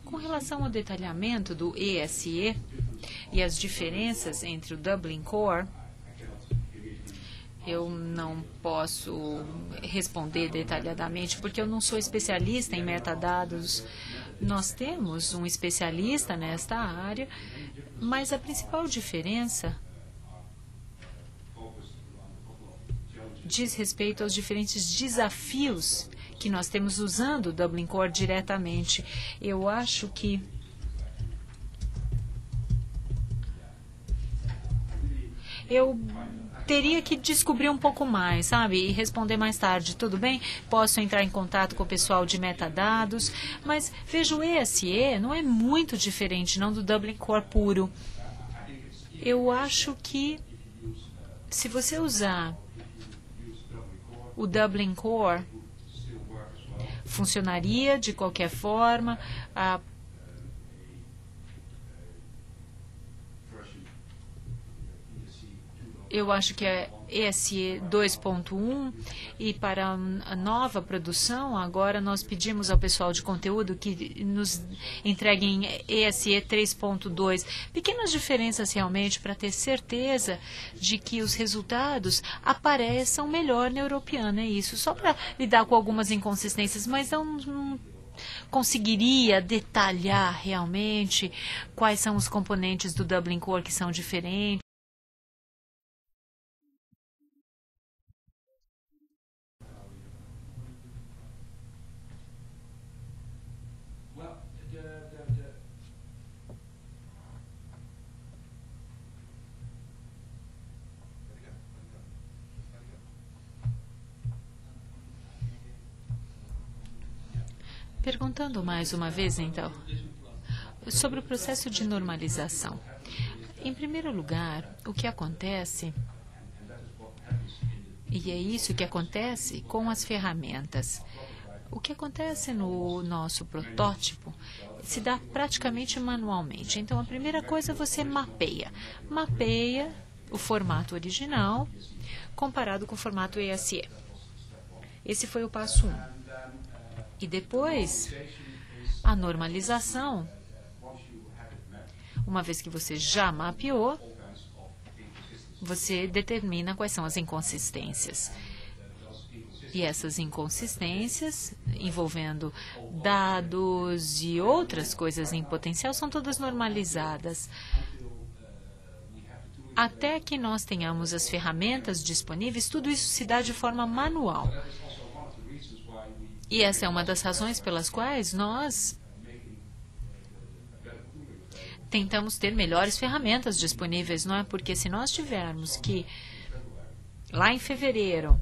Com relação ao detalhamento do ESE e as diferenças entre o Dublin Core, eu não posso responder detalhadamente, porque eu não sou especialista em metadados. Nós temos um especialista nesta área, mas a principal diferença diz respeito aos diferentes desafios que nós temos usando o Dublin Core diretamente. Eu acho que eu teria que descobrir um pouco mais, sabe? E responder mais tarde, tudo bem? Posso entrar em contato com o pessoal de metadados, mas veja, o ESE não é muito diferente não do Dublin Core puro. Eu acho que se você usar o Dublin Core, funcionaria de qualquer forma. Eu acho que é ESE 2.1 e para a nova produção, agora nós pedimos ao pessoal de conteúdo que nos entreguem ESE 3.2. Pequenas diferenças realmente para ter certeza de que os resultados apareçam melhor na Europeana, é isso. Só para lidar com algumas inconsistências, mas não conseguiria detalhar realmente quais são os componentes do Dublin Core que são diferentes. Perguntando mais uma vez, então, sobre o processo de normalização. Em primeiro lugar, o que acontece, e é isso que acontece com as ferramentas, o que acontece no nosso protótipo se dá praticamente manualmente. Então, a primeira coisa, você mapeia. Mapeia o formato original comparado com o formato ESE. Esse foi o passo 1. E depois, a normalização. Uma vez que você já mapeou, você determina quais são as inconsistências. E essas inconsistências, envolvendo dados e outras coisas em potencial, são todas normalizadas. Até que nós tenhamos as ferramentas disponíveis, tudo isso se dá de forma manual. E essa é uma das razões pelas quais nós tentamos ter melhores ferramentas disponíveis, não é? Porque se nós tivermos que, lá em fevereiro,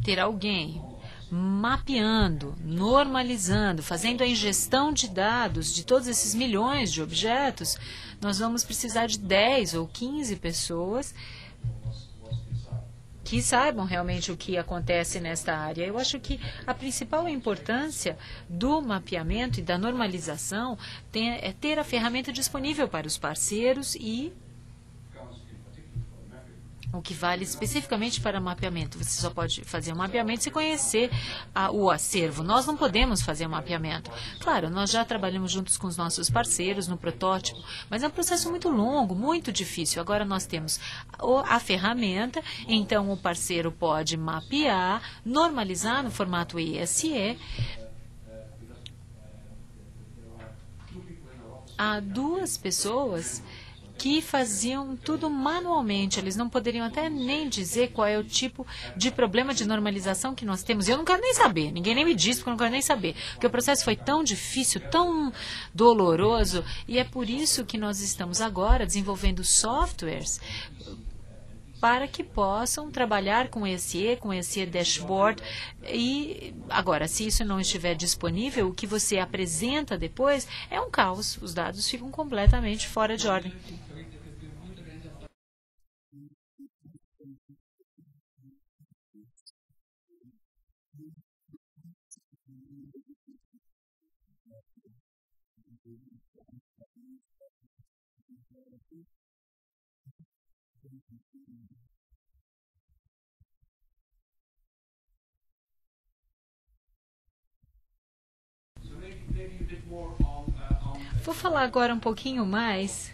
ter alguém mapeando, normalizando, fazendo a ingestão de dados de todos esses milhões de objetos, nós vamos precisar de 10 ou 15 pessoas que saibam realmente o que acontece nesta área. Eu acho que a principal importância do mapeamento e da normalização é ter a ferramenta disponível para os parceiros e o que vale especificamente para mapeamento. Você só pode fazer um mapeamento se conhecer o acervo. Nós não podemos fazer um mapeamento. Claro, nós já trabalhamos juntos com os nossos parceiros no protótipo, mas é um processo muito longo, muito difícil. Agora nós temos a ferramenta, então o parceiro pode mapear, normalizar no formato ESE. Há duas pessoas que faziam tudo manualmente. Eles não poderiam até nem dizer qual é o tipo de problema de normalização que nós temos. Eu não quero nem saber, ninguém nem me disse, porque eu não quero nem saber. Porque o processo foi tão difícil, tão doloroso, e é por isso que nós estamos agora desenvolvendo softwares para que possam trabalhar com esse dashboard. E agora, se isso não estiver disponível, o que você apresenta depois é um caos. Os dados ficam completamente fora de ordem. Vou falar agora um pouquinho mais,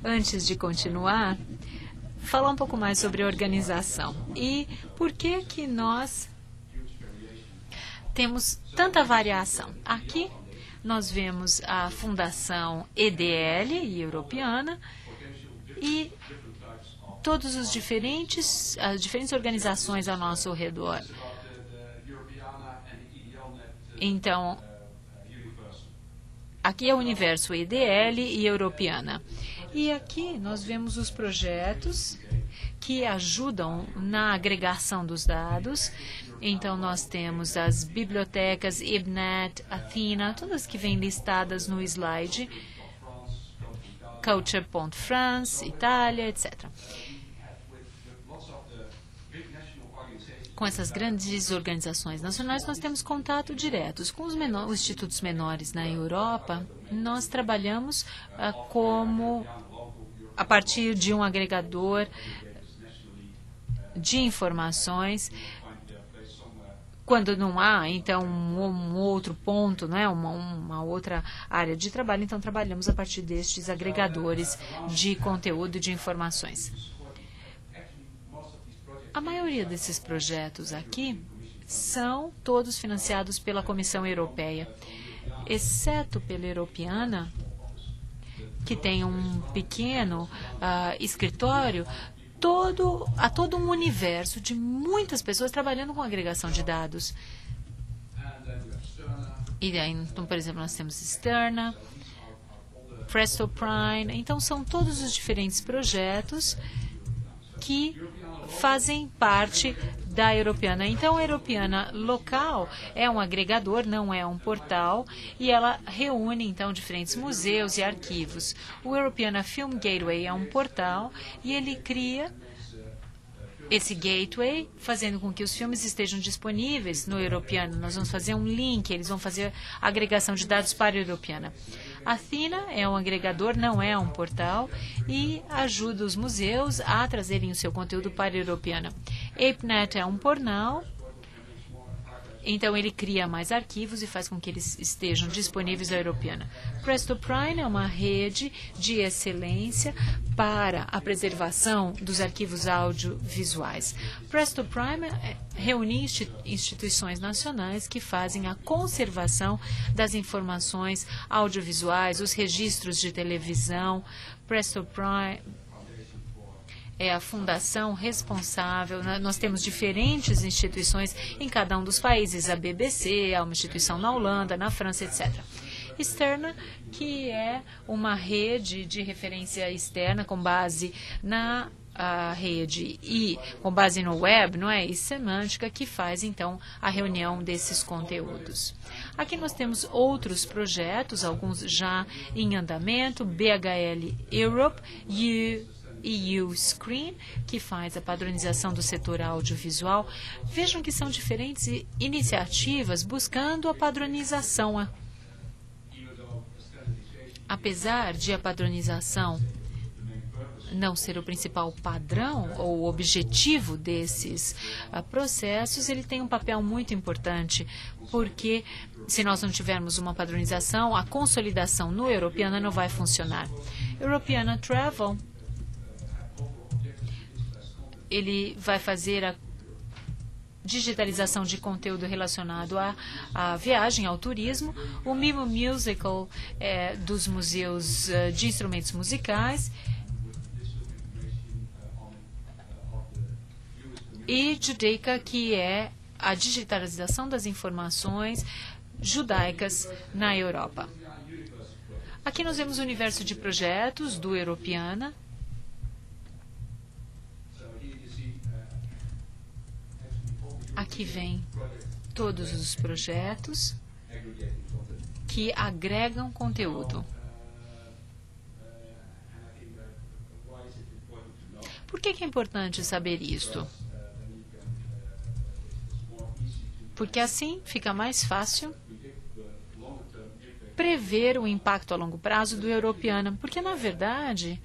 antes de continuar, falar um pouco mais sobre a organização e por que nós temos tanta variação. Aqui nós vemos a Fundação EDL e Europeana e todos as diferentes organizações ao nosso redor. Então, aqui é o universo EDL e Europeana. E aqui nós vemos os projetos que ajudam na agregação dos dados. Então, nós temos as bibliotecas IBNet, Athena, todas que vêm listadas no slide, Culture.France, Itália, etc. Com essas grandes organizações nacionais, nós temos contato direto. Com os institutos menores na Europa, nós trabalhamos a partir de um agregador de informações. Quando não há, então, um outro ponto, né, uma outra área de trabalho, então trabalhamos a partir destes agregadores de conteúdo e de informações. A maioria desses projetos aqui são todos financiados pela Comissão Europeia, exceto pela Europeana, que tem um pequeno escritório. Há todo um universo de muitas pessoas trabalhando com agregação de dados. E aí, então, por exemplo, nós temos Sterna, Presto Prime. Então, são todos os diferentes projetos que fazem parte da Europeana. Então, a Europeana local é um agregador, não é um portal, e ela reúne, então, diferentes museus e arquivos. O Europeana Film Gateway é um portal e ele cria esse gateway, fazendo com que os filmes estejam disponíveis no Europeana. Nós vamos fazer um link, eles vão fazer a agregação de dados para a Europeana. A Athena é um agregador, não é um portal, e ajuda os museus a trazerem o seu conteúdo para a Europeana. ApeNet é um portal, então ele cria mais arquivos e faz com que eles estejam disponíveis à Europeana. Presto Prime é uma rede de excelência para a preservação dos arquivos audiovisuais. Presto Prime reúne instituições nacionais que fazem a conservação das informações audiovisuais, os registros de televisão. Presto Prime é a fundação responsável. Nós temos diferentes instituições em cada um dos países. A BBC é uma instituição na Holanda, na França, etc. Externa, que é uma rede de referência externa com base na rede e com base no web, não é? E semântica, que faz, então, a reunião desses conteúdos. Aqui nós temos outros projetos, alguns já em andamento, BHL Europe e EU Screen, que faz a padronização do setor audiovisual. Vejam que são diferentes iniciativas buscando a padronização. Apesar de a padronização não ser o principal padrão ou objetivo desses processos, ele tem um papel muito importante, porque se nós não tivermos uma padronização, a consolidação no Europeana não vai funcionar. Europeana Travel, ele vai fazer digitalização de conteúdo relacionado à viagem, ao turismo, o Mimo Musical dos museus de instrumentos musicais e Judaica, que é a digitalização das informações judaicas na Europa. Aqui nós vemos o universo de projetos do Europeana. Aqui vem todos os projetos que agregam conteúdo. Por que é importante saber isto? Porque assim fica mais fácil prever o impacto a longo prazo do Europeana, porque, na verdade,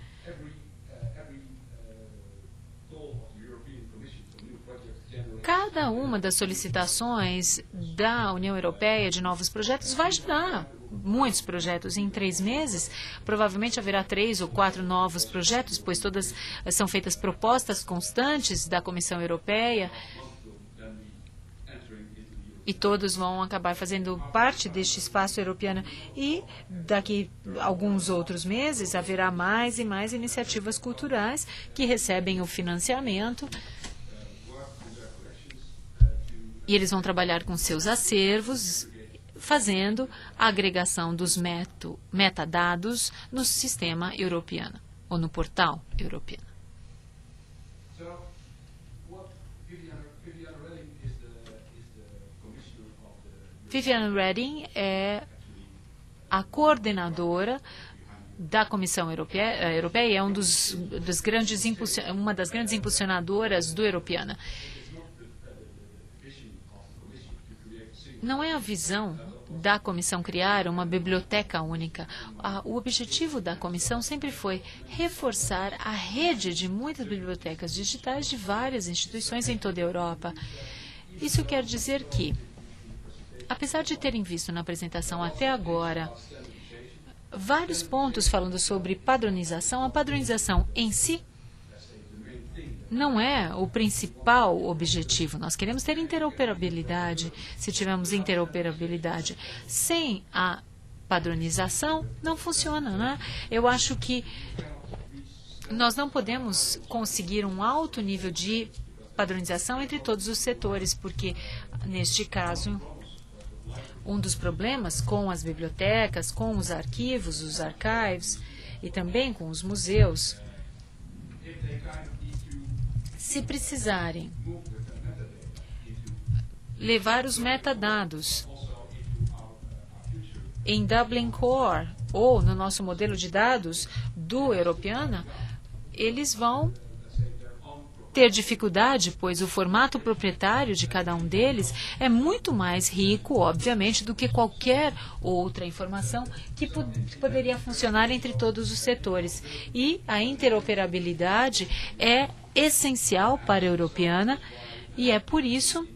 cada uma das solicitações da União Europeia de novos projetos vai gerar muitos projetos. Em 3 meses, provavelmente haverá 3 ou 4 novos projetos, pois todas são feitas propostas constantes da Comissão Europeia e todos vão acabar fazendo parte deste espaço europeano. E daqui a alguns outros meses haverá mais e mais iniciativas culturais que recebem o financiamento. E eles vão trabalhar com seus acervos, fazendo a agregação dos metadados no sistema Europeana, ou no portal Europeana. Viviane Reding é a coordenadora da Comissão Europeia e é uma das grandes impulsionadoras do Europeana. Não é a visão da Comissão criar uma biblioteca única. O objetivo da Comissão sempre foi reforçar a rede de muitas bibliotecas digitais de várias instituições em toda a Europa. Isso quer dizer que, apesar de terem visto na apresentação até agora vários pontos falando sobre padronização, a padronização em si não é o principal objetivo. Nós queremos ter interoperabilidade. Se tivermos interoperabilidade sem a padronização, não funciona, né? Eu acho que nós não podemos conseguir um alto nível de padronização entre todos os setores, porque, neste caso, um dos problemas com as bibliotecas, com os arquivos, os archives e também com os museus, se precisarem levar os metadados em Dublin Core ou no nosso modelo de dados do Europeana, eles vão ter dificuldade, pois o formato proprietário de cada um deles é muito mais rico, obviamente, do que qualquer outra informação que poderia funcionar entre todos os setores. E a interoperabilidade é essencial para a Europeana e é por isso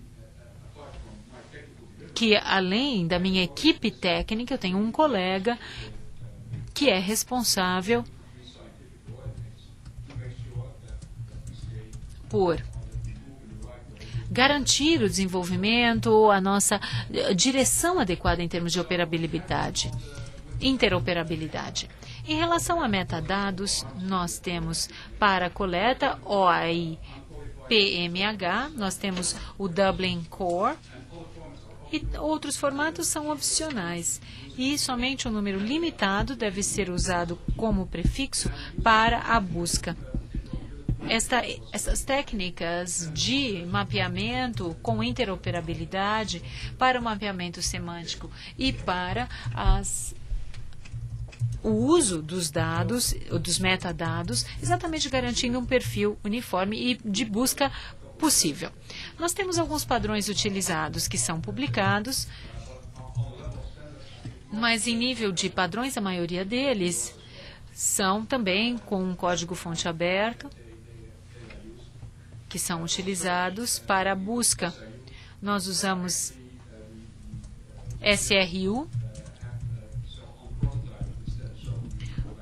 que, além da minha equipe técnica, eu tenho um colega que é responsável por garantir o desenvolvimento, a nossa direção adequada em termos de interoperabilidade. Em relação a metadados, nós temos para a coleta OAI PMH, nós temos o Dublin Core e outros formatos são opcionais. E somente um número limitado deve ser usado como prefixo para a busca. Essas técnicas de mapeamento com interoperabilidade para o mapeamento semântico e para o uso dos dados, dos metadados, exatamente garantindo um perfil uniforme e de busca possível. Nós temos alguns padrões utilizados que são publicados, mas em nível de padrões, a maioria deles são também com um código-fonte aberto, que são utilizados para a busca. Nós usamos SRU.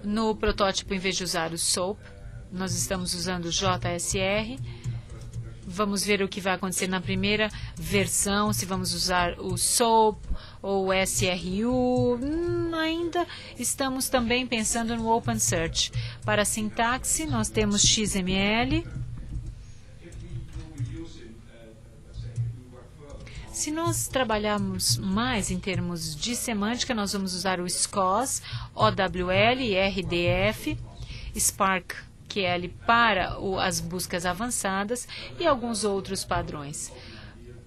No protótipo, em vez de usar o SOAP, nós estamos usando JSR. Vamos ver o que vai acontecer na primeira versão, se vamos usar o SOAP ou o SRU. Ainda estamos também pensando no OpenSearch. Para a sintaxe, nós temos XML. Se nós trabalharmos mais em termos de semântica, nós vamos usar o SCOS, OWL e RDF, Spark QL para as buscas avançadas e alguns outros padrões.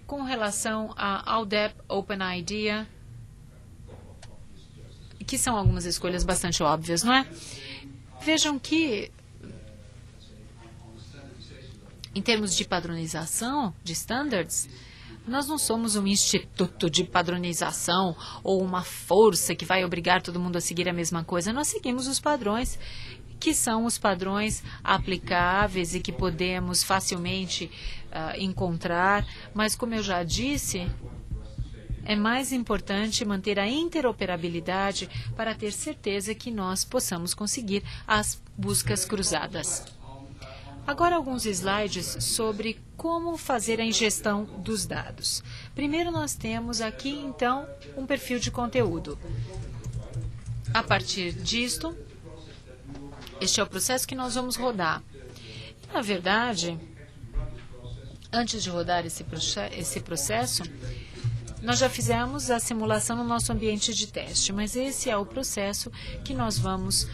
Com relação a AUDEP, OpenIDEA, que são algumas escolhas bastante óbvias, não é? Vejam que, em termos de padronização, de standards, nós não somos um instituto de padronização ou uma força que vai obrigar todo mundo a seguir a mesma coisa. Nós seguimos os padrões, que são os padrões aplicáveis e que podemos facilmente encontrar. Mas, como eu já disse, é mais importante manter a interoperabilidade para ter certeza que nós possamos conseguir as buscas cruzadas. Agora, alguns slides sobre como fazer a ingestão dos dados. Primeiro, nós temos aqui, então, um perfil de conteúdo. A partir disto, este é o processo que nós vamos rodar. Na verdade, antes de rodar esse processo, nós já fizemos a simulação no nosso ambiente de teste, mas esse é o processo que nós vamos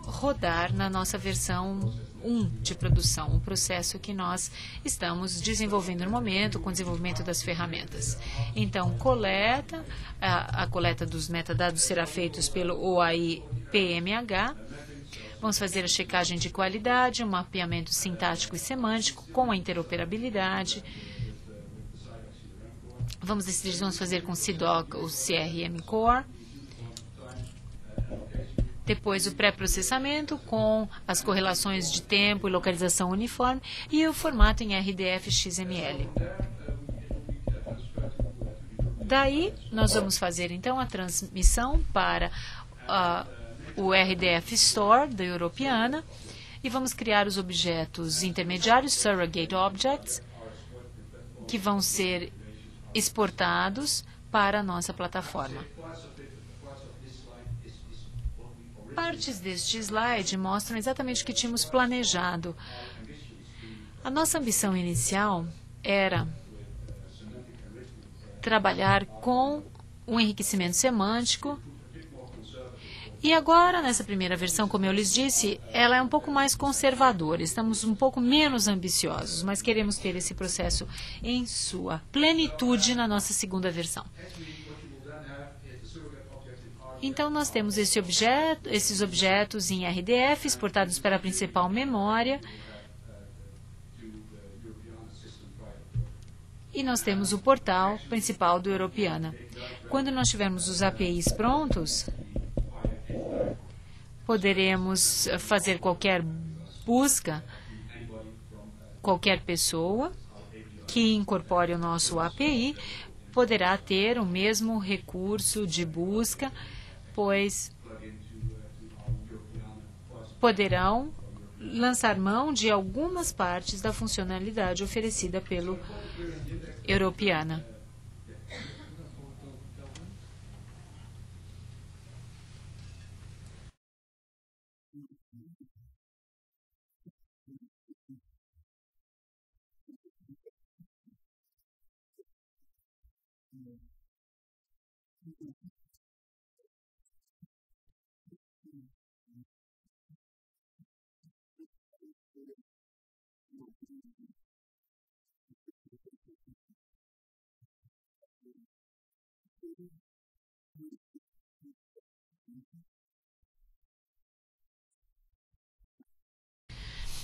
rodar na nossa versão 1 de produção, um processo que nós estamos desenvolvendo no momento, com o desenvolvimento das ferramentas. Então, a coleta dos metadados será feita pelo OAI-PMH. Vamos fazer a checagem de qualidade, um mapeamento sintático e semântico com a interoperabilidade. Vamos decidir se vamos fazer com CDOC ou CRM Core. Depois o pré-processamento com as correlações de tempo e localização uniforme e o formato em RDF XML. Daí, nós vamos fazer então a transmissão para o RDF Store da Europeana e vamos criar os objetos intermediários, Surrogate Objects, que vão ser exportados para a nossa plataforma. Partes deste slide mostram exatamente o que tínhamos planejado. A nossa ambição inicial era trabalhar com um enriquecimento semântico. E agora, nessa primeira versão, como eu lhes disse, ela é um pouco mais conservadora. Estamos um pouco menos ambiciosos, mas queremos ter esse processo em sua plenitude na nossa segunda versão. Então, nós temos esses objetos em RDF, exportados para a principal memória. E nós temos o portal principal do Europeana. Quando nós tivermos os APIs prontos, poderemos fazer qualquer busca, qualquer pessoa que incorpore o nosso API poderá ter o mesmo recurso de busca, pois poderão lançar mão de algumas partes da funcionalidade oferecida pelo Europeana.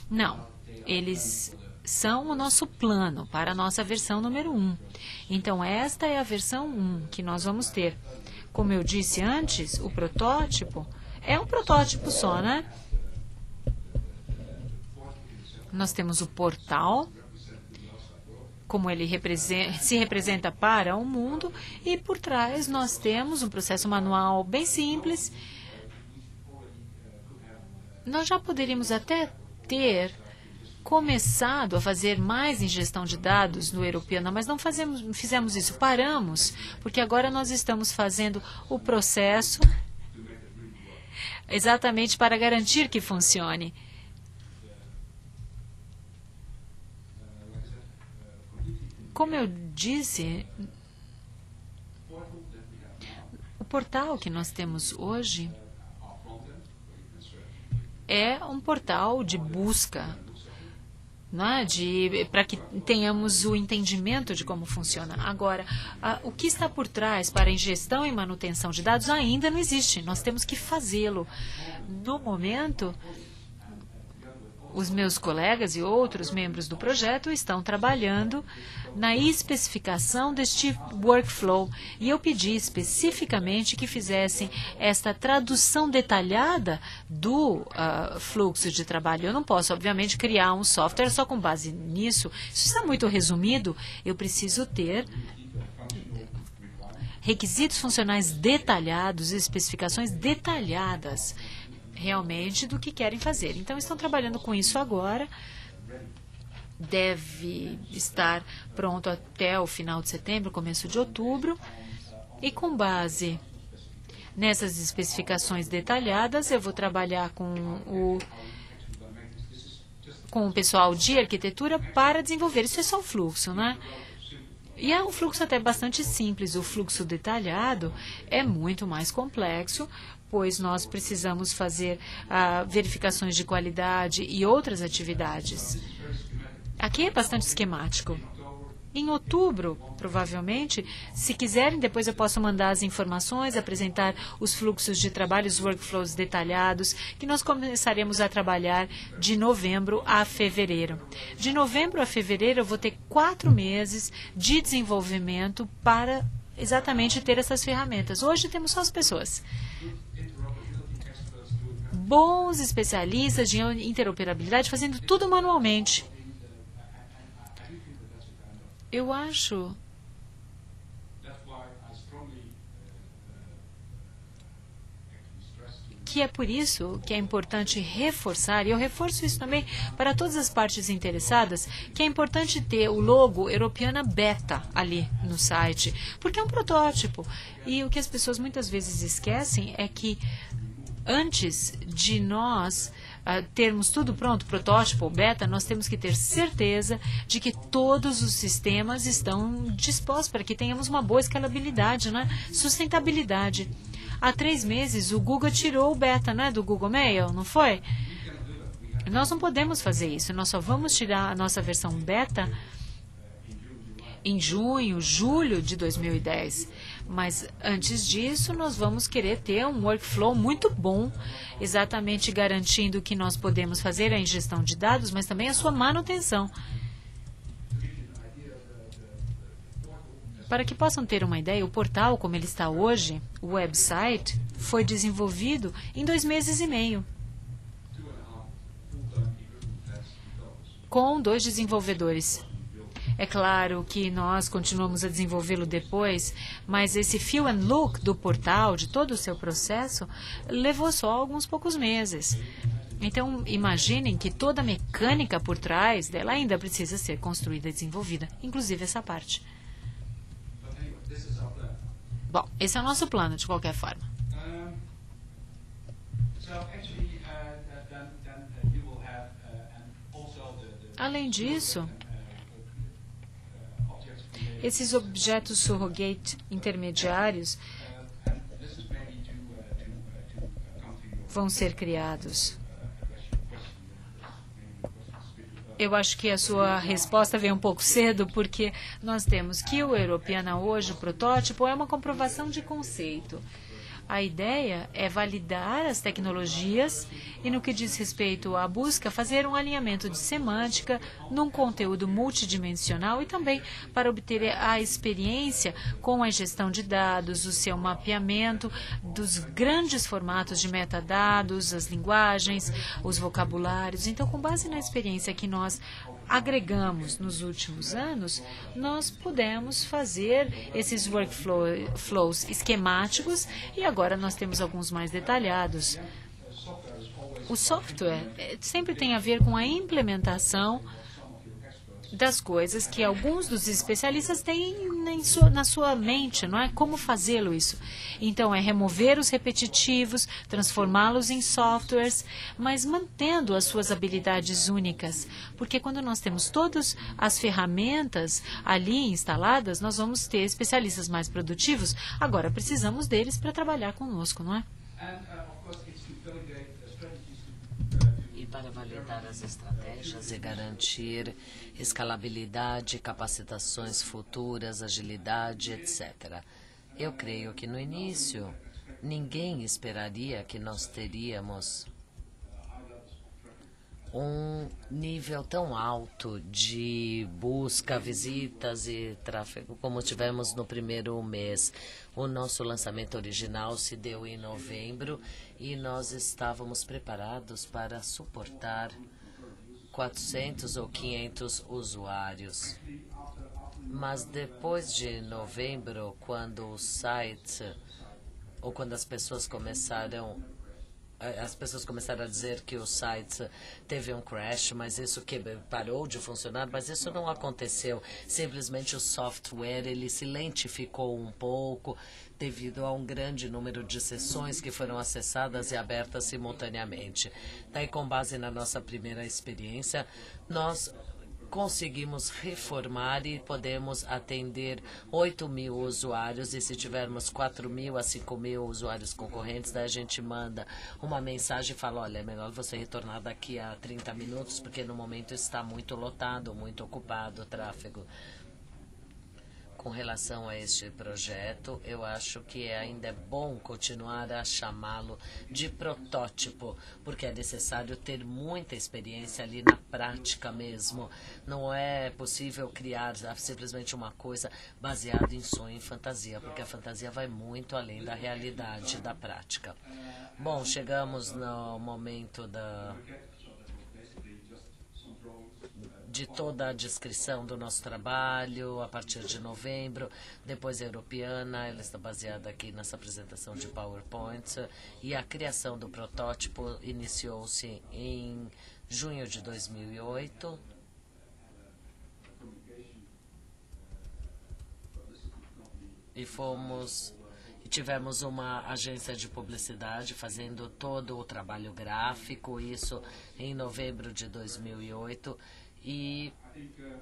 Não, eles são o nosso plano para a nossa versão número 1. Então, esta é a versão 1 que nós vamos ter. Como eu disse antes, o protótipo é um protótipo só, né? Nós temos o portal, como ele se representa para o mundo, e por trás nós temos um processo manual bem simples. Nós já poderíamos até ter começado a fazer mais ingestão de dados no Europeana, mas não fizemos isso, paramos, porque agora nós estamos fazendo o processo exatamente para garantir que funcione. Como eu disse, o portal que nós temos hoje é um portal de busca, né, para que tenhamos o entendimento de como funciona. Agora, o que está por trás para a ingestão e manutenção de dados ainda não existe. Nós temos que fazê-lo. No momento, os meus colegas e outros membros do projeto estão trabalhando na especificação deste workflow. E eu pedi especificamente que fizessem esta tradução detalhada do fluxo de trabalho. Eu não posso, obviamente, criar um software só com base nisso. Isso está muito resumido. Eu preciso ter requisitos funcionais detalhados, especificações detalhadas realmente do que querem fazer. Então, estão trabalhando com isso agora. Deve estar pronto até o final de setembro, começo de outubro. E com base nessas especificações detalhadas, eu vou trabalhar com o pessoal de arquitetura para desenvolver. Isso é só o fluxo, né? E é um fluxo até bastante simples. O fluxo detalhado é muito mais complexo, pois nós precisamos fazer verificações de qualidade e outras atividades. Aqui é bastante esquemático. Em outubro, provavelmente, se quiserem, depois eu posso mandar as informações, apresentar os fluxos de trabalho, os workflows detalhados, que nós começaremos a trabalhar de novembro a fevereiro. De novembro a fevereiro, eu vou ter 4 meses de desenvolvimento para exatamente ter essas ferramentas. Hoje temos só as pessoas. Bons especialistas de interoperabilidade fazendo tudo manualmente. Eu acho que é por isso que é importante reforçar, e eu reforço isso também para todas as partes interessadas, que é importante ter o logo Europeana Beta ali no site, porque é um protótipo. E o que as pessoas muitas vezes esquecem é que antes de nós termos tudo pronto, protótipo ou beta, nós temos que ter certeza de que todos os sistemas estão dispostos para que tenhamos uma boa escalabilidade, né? Sustentabilidade. Há 3 meses o Google tirou o beta, né, do Google Mail, não foi? Nós não podemos fazer isso. Nós só vamos tirar a nossa versão beta em junho, julho de 2010. Mas antes disso, nós vamos querer ter um workflow muito bom, exatamente garantindo que nós podemos fazer a ingestão de dados, mas também a sua manutenção. Para que possam ter uma ideia, o portal, como ele está hoje, o website, foi desenvolvido em 2 meses e meio. Com 2 desenvolvedores. É claro que nós continuamos a desenvolvê-lo depois, mas esse feel and look do portal, de todo o seu processo, levou só alguns poucos meses. Então, imaginem que toda a mecânica por trás dela ainda precisa ser construída e desenvolvida, inclusive essa parte. Bom, esse é o nosso plano, de qualquer forma. Além disso, esses objetos surrogate intermediários vão ser criados. Eu acho que a sua resposta veio um pouco cedo, porque nós temos que o Europeana hoje, o protótipo, é uma comprovação de conceito. A ideia é validar as tecnologias e, no que diz respeito à busca, fazer um alinhamento de semântica num conteúdo multidimensional e também para obter a experiência com a gestão de dados, o seu mapeamento dos grandes formatos de metadados, as linguagens, os vocabulários. Então, com base na experiência que nós agregamos nos últimos anos, nós pudemos fazer esses workflows esquemáticos e agora nós temos alguns mais detalhados. o software sempre tem a ver com a implementação das coisas que alguns dos especialistas têm na sua mente, não é? Como fazê-lo isso? Então, é remover os repetitivos, transformá-los em softwares, mas mantendo as suas habilidades únicas. Porque quando nós temos todas as ferramentas ali instaladas, nós vamos ter especialistas mais produtivos. Agora, precisamos deles para trabalhar conosco, não é? Para validar as estratégias e garantir escalabilidade, capacitações futuras, agilidade, etc. Eu creio que no início ninguém esperaria que nós teríamos um nível tão alto de busca, visitas e tráfego como tivemos no primeiro mês. O nosso lançamento original se deu em novembro e nós estávamos preparados para suportar 400 ou 500 usuários. Mas depois de novembro, quando o site, ou quando as pessoas começaram a dizer que o site teve um crash, mas isso que parou de funcionar, mas isso não aconteceu. Simplesmente o software ele se lentificou um pouco devido a um grande número de sessões que foram acessadas e abertas simultaneamente. Daí, com base na nossa primeira experiência, nós conseguimos reformar e podemos atender 8.000 usuários, e se tivermos 4.000 a 5.000 usuários concorrentes, daí a gente manda uma mensagem e fala, olha, é melhor você retornar daqui a 30 minutos, porque no momento está muito lotado, muito ocupado o tráfego. Com relação a este projeto, eu acho que ainda é bom continuar a chamá-lo de protótipo, porque é necessário ter muita experiência ali na prática mesmo. Não é possível criar simplesmente uma coisa baseada em sonho e fantasia, porque a fantasia vai muito além da realidade, da prática. Bom, chegamos no momento de toda a descrição do nosso trabalho a partir de novembro, depois a Europeana, ela está baseada aqui nessa apresentação de PowerPoint, e a criação do protótipo iniciou-se em junho de 2008. E tivemos uma agência de publicidade fazendo todo o trabalho gráfico, isso em novembro de 2008. E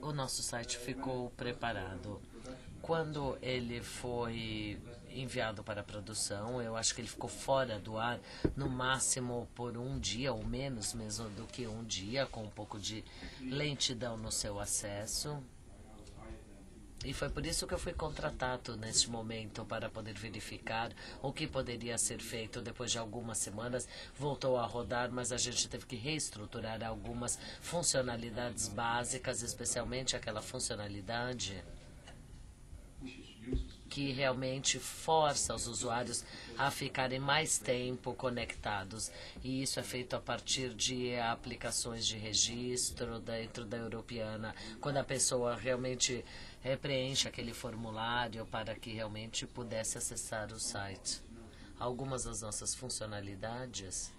o nosso site ficou preparado. Quando ele foi enviado para a produção, eu acho que ele ficou fora do ar no máximo por um dia, ou menos mesmo do que um dia, com um pouco de lentidão no seu acesso. E foi por isso que eu fui contratado neste momento, para poder verificar o que poderia ser feito. Depois de algumas semanas, voltou a rodar, mas a gente teve que reestruturar algumas funcionalidades básicas, especialmente aquela funcionalidade que realmente força os usuários a ficarem mais tempo conectados. E isso é feito a partir de aplicações de registro dentro da Europeana, quando a pessoa realmente preenche aquele formulário para que realmente pudesse acessar o site. Algumas das nossas funcionalidades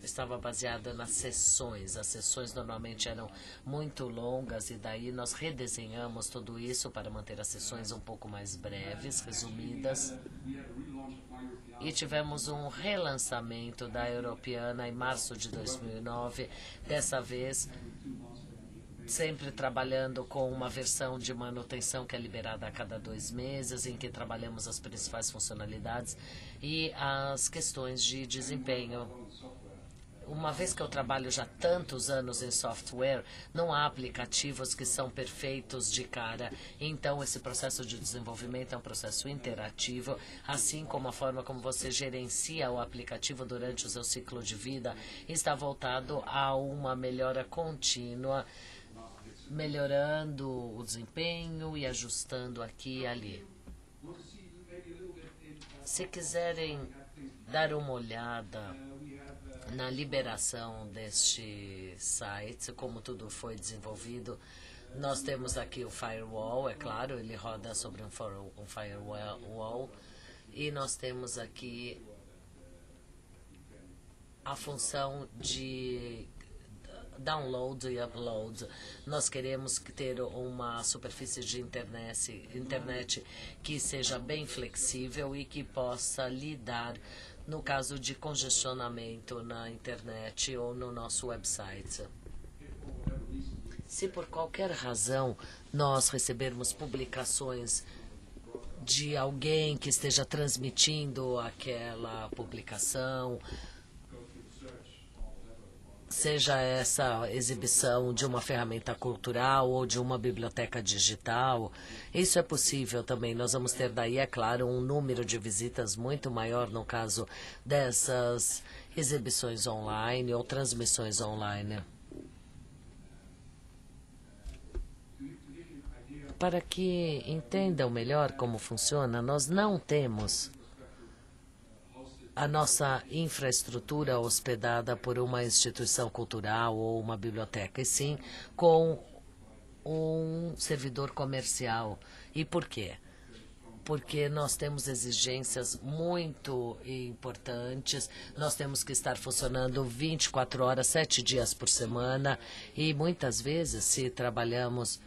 estava baseada nas sessões. As sessões normalmente eram muito longas e daí nós redesenhamos tudo isso para manter as sessões um pouco mais breves, resumidas. E tivemos um relançamento da Europeana em março de 2009, dessa vez sempre trabalhando com uma versão de manutenção que é liberada a cada 2 meses, em que trabalhamos as principais funcionalidades e as questões de desempenho. Uma vez que eu trabalho já tantos anos em software, não há aplicativos que são perfeitos de cara. Então, esse processo de desenvolvimento é um processo interativo, assim como a forma como você gerencia o aplicativo durante o seu ciclo de vida está voltado a uma melhora contínua, melhorando o desempenho e ajustando aqui e ali. Se quiserem dar uma olhada na liberação deste site, como tudo foi desenvolvido, nós temos aqui o firewall, é claro, ele roda sobre um firewall, e nós temos aqui a função de download e upload. Nós queremos ter uma superfície de internet que seja bem flexível e que possa lidar no caso de congestionamento na internet ou no nosso website. Se por qualquer razão nós recebermos publicações de alguém que esteja transmitindo aquela publicação, seja essa exibição de uma ferramenta cultural ou de uma biblioteca digital, isso é possível também. Nós vamos ter daí, é claro, um número de visitas muito maior no caso dessas exibições online ou transmissões online. Para que entendam melhor como funciona, nós não temos a nossa infraestrutura hospedada por uma instituição cultural ou uma biblioteca, e sim com um servidor comercial. E por quê? Porque nós temos exigências muito importantes, nós temos que estar funcionando 24 horas, 7 dias por semana, e muitas vezes, se trabalhamos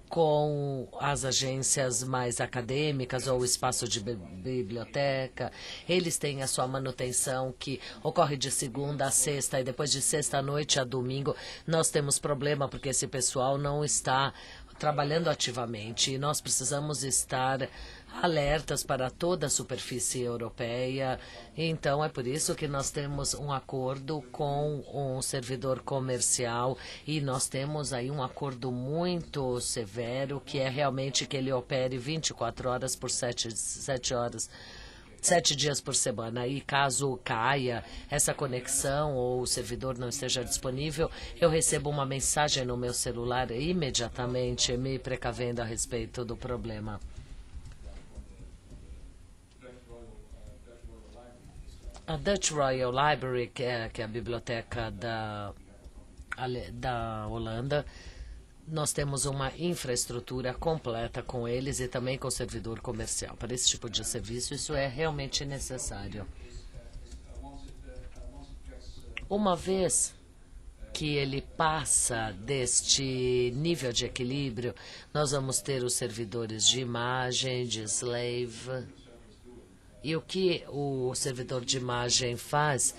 com as agências mais acadêmicas ou o espaço de biblioteca, eles têm a sua manutenção que ocorre de segunda a sexta e depois de sexta à noite a domingo. Nós temos problema porque esse pessoal não está trabalhando ativamente e nós precisamos estar alertas para toda a superfície europeia. Então, é por isso que nós temos um acordo com um servidor comercial e nós temos aí um acordo muito severo, que é realmente que ele opere 24 horas por 7 horas. 7 dias por semana. E caso caia essa conexão ou o servidor não esteja disponível, eu recebo uma mensagem no meu celular imediatamente me precavendo a respeito do problema. A Dutch Royal Library, que é a biblioteca da Holanda, nós temos uma infraestrutura completa com eles e também com o servidor comercial. Para esse tipo de serviço, isso é realmente necessário. Uma vez que ele passa deste nível de equilíbrio, nós vamos ter os servidores de imagem, de slave. E o que o servidor de imagem faz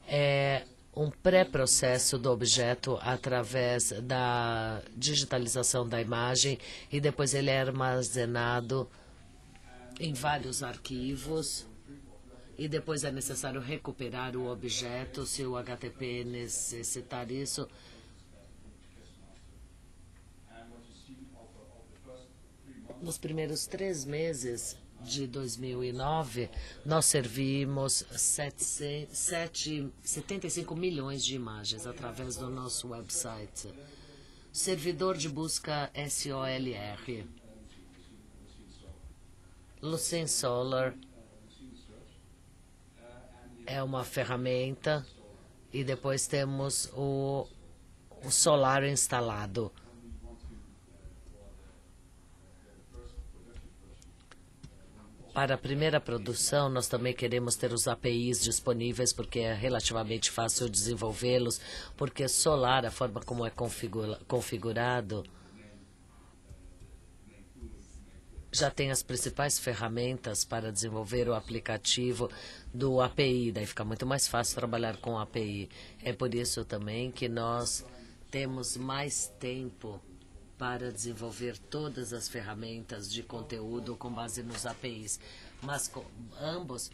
é um pré-processo do objeto através da digitalização da imagem e depois ele é armazenado em vários arquivos e depois é necessário recuperar o objeto se o HTTP necessitar isso. Nos primeiros 3 meses de 2009, nós servimos 75 milhões de imagens através do nosso website. Servidor de busca SOLR. Lucene Solar é uma ferramenta e depois temos o solar instalado. Para a primeira produção, nós também queremos ter os APIs disponíveis, porque é relativamente fácil desenvolvê-los, porque Solar, a forma como é configurado, já tem as principais ferramentas para desenvolver o aplicativo do API, daí fica muito mais fácil trabalhar com o API. É por isso também que nós temos mais tempo para desenvolver todas as ferramentas de conteúdo com base nos APIs. Mas ambos,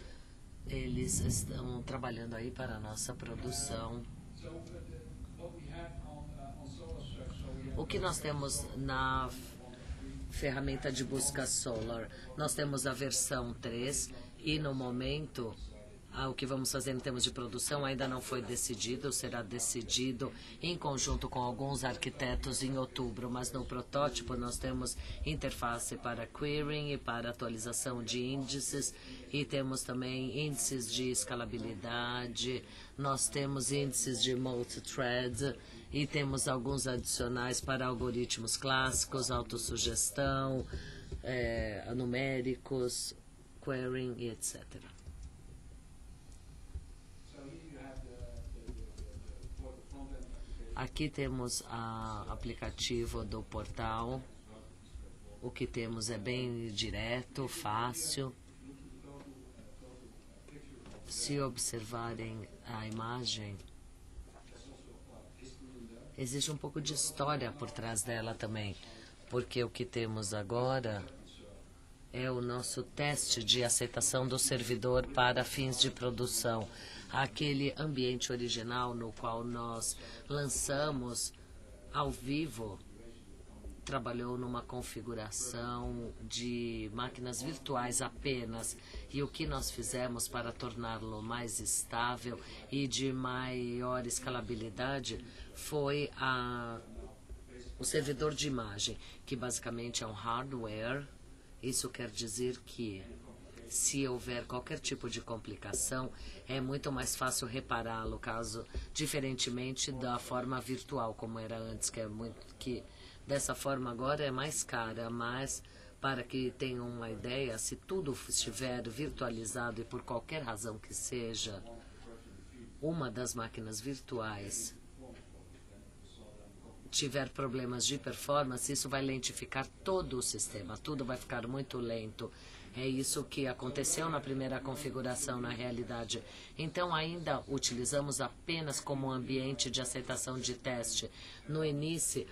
eles estão trabalhando aí para a nossa produção. O que nós temos na ferramenta de busca Solar? Nós temos a versão 3 e, no momento, o que vamos fazer em termos de produção ainda não foi decidido, será decidido em conjunto com alguns arquitetos em outubro, mas no protótipo nós temos interface para querying e para atualização de índices e temos também índices de escalabilidade, nós temos índices de multithread e temos alguns adicionais para algoritmos clássicos, autossugestão, numéricos, querying e etc. Aqui temos o aplicativo do portal. O que temos é bem direto, fácil. Se observarem a imagem, existe um pouco de história por trás dela também, porque o que temos agora é o nosso teste de aceitação do servidor para fins de produção. Aquele ambiente original no qual nós lançamos ao vivo trabalhou numa configuração de máquinas virtuais apenas, e o que nós fizemos para torná-lo mais estável e de maior escalabilidade foi o servidor de imagem, que basicamente é um hardware. Isso quer dizer que se houver qualquer tipo de complicação, é muito mais fácil repará-lo, diferentemente da forma virtual, como era antes, que dessa forma agora é mais cara, mas para que tenham uma ideia, se tudo estiver virtualizado e por qualquer razão que seja, uma das máquinas virtuais tiver problemas de performance, isso vai lentificar todo o sistema, tudo vai ficar muito lento. É isso que aconteceu na primeira configuração, na realidade. Então, ainda utilizamos apenas como ambiente de aceitação de teste. No início,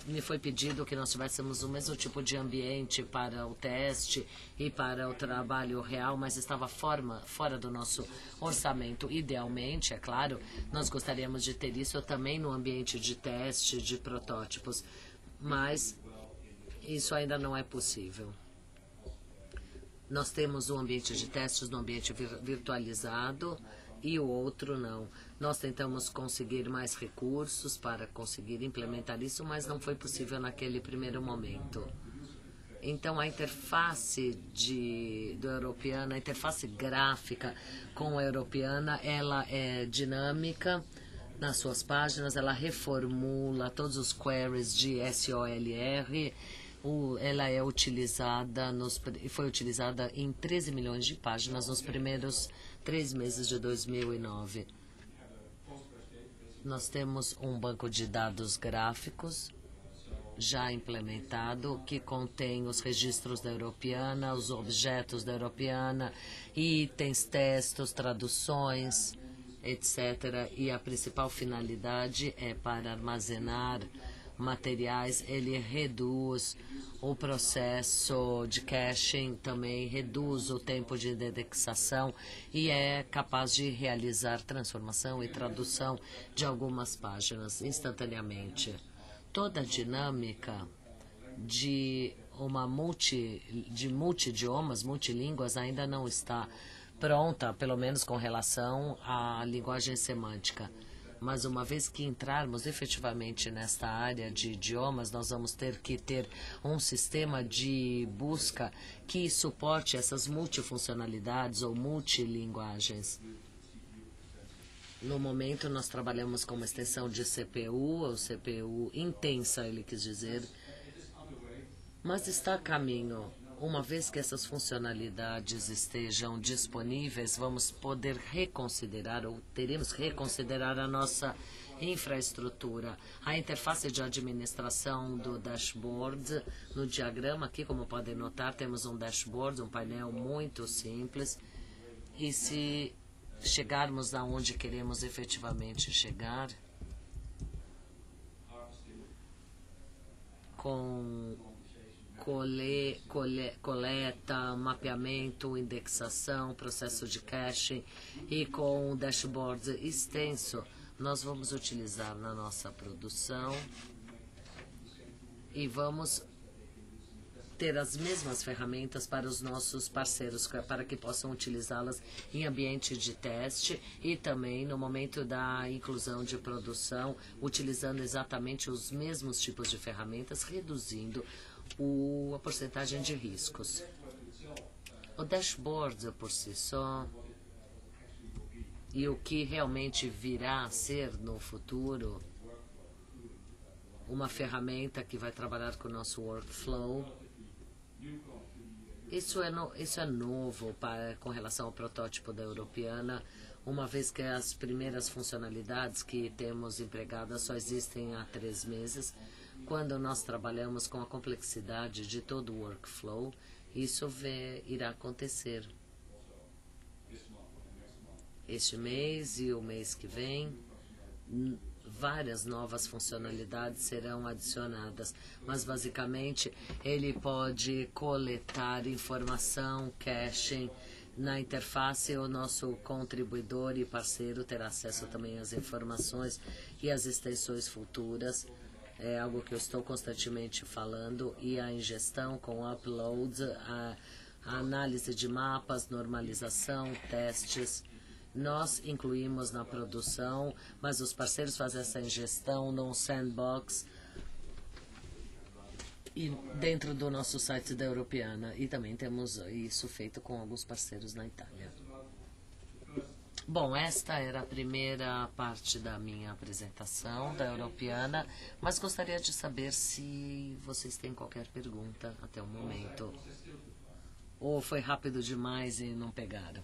me foi pedido que nós tivéssemos o mesmo tipo de ambiente para o teste e para o trabalho real, mas estava fora do nosso orçamento. Idealmente, é claro, nós gostaríamos de ter isso também no ambiente de teste, de protótipos, mas isso ainda não é possível. Nós temos um ambiente de testes no ambiente virtualizado e o outro não. Nós tentamos conseguir mais recursos para conseguir implementar isso, mas não foi possível naquele primeiro momento. Então, a interface do Europeana, a interface gráfica com a Europeana, ela é dinâmica nas suas páginas, ela reformula todos os queries de SOLR. Ela é utilizada, foi utilizada em 13 milhões de páginas nos primeiros 3 meses de 2009. Nós temos um banco de dados gráficos já implementado, que contém os registros da Europeana, os objetos da Europeana, itens, textos, traduções, etc. E a principal finalidade é para armazenar materiais. Ele reduz o processo de caching, também reduz o tempo de indexação e é capaz de realizar transformação e tradução de algumas páginas instantaneamente. Toda a dinâmica de multidiomas, multilínguas, ainda não está pronta, pelo menos com relação à linguagem semântica. Mas uma vez que entrarmos efetivamente nesta área de idiomas, nós vamos ter que ter um sistema de busca que suporte essas multifuncionalidades ou multilinguagens. No momento, nós trabalhamos com uma extensão de CPU, ou CPU intensa, ele quis dizer, mas está a caminho. Uma vez que essas funcionalidades estejam disponíveis, vamos poder reconsiderar, ou teremos que reconsiderar a nossa infraestrutura. A interface de administração do dashboard, no diagrama aqui, como podem notar, temos um dashboard, um painel muito simples. E se chegarmos aonde queremos efetivamente chegar, com coleta, mapeamento, indexação, processo de caching e com um dashboard extenso, nós vamos utilizar na nossa produção e vamos ter as mesmas ferramentas para os nossos parceiros, para que possam utilizá-las em ambiente de teste e também no momento da inclusão de produção, utilizando exatamente os mesmos tipos de ferramentas, reduzindo a porcentagem de riscos. O dashboard por si só e o que realmente virá a ser no futuro, uma ferramenta que vai trabalhar com o nosso workflow Isso é novo com relação ao protótipo da Europeana, uma vez que as primeiras funcionalidades que temos empregadas só existem há 3 meses. Quando nós trabalhamos com a complexidade de todo o workflow, isso irá acontecer este mês e o mês que vem. Várias novas funcionalidades serão adicionadas, mas basicamente ele pode coletar informação, caching na interface. O nosso contribuidor e parceiro terá acesso também às informações e às extensões futuras. É algo que eu estou constantemente falando, e a ingestão com uploads, a análise de mapas, normalização, testes. Nós incluímos na produção, mas os parceiros fazem essa ingestão no sandbox e dentro do nosso site da Europeana. E também temos isso feito com alguns parceiros na Itália. Bom, esta era a primeira parte da minha apresentação da Europeana, mas gostaria de saber se vocês têm qualquer pergunta até o momento. Ou foi rápido demais e não pegaram?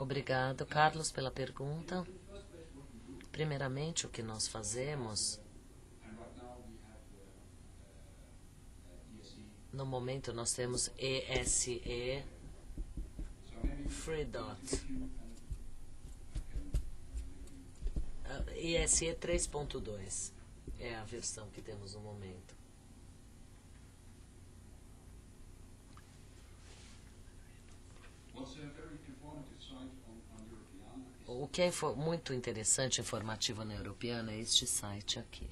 Obrigado, Carlos, pela pergunta. Primeiramente, o que nós fazemos, no momento nós temos ESE FreeDot. ESE 3.2 é a versão que temos no momento. O que é muito interessante, informativo na Europeana, é este site aqui.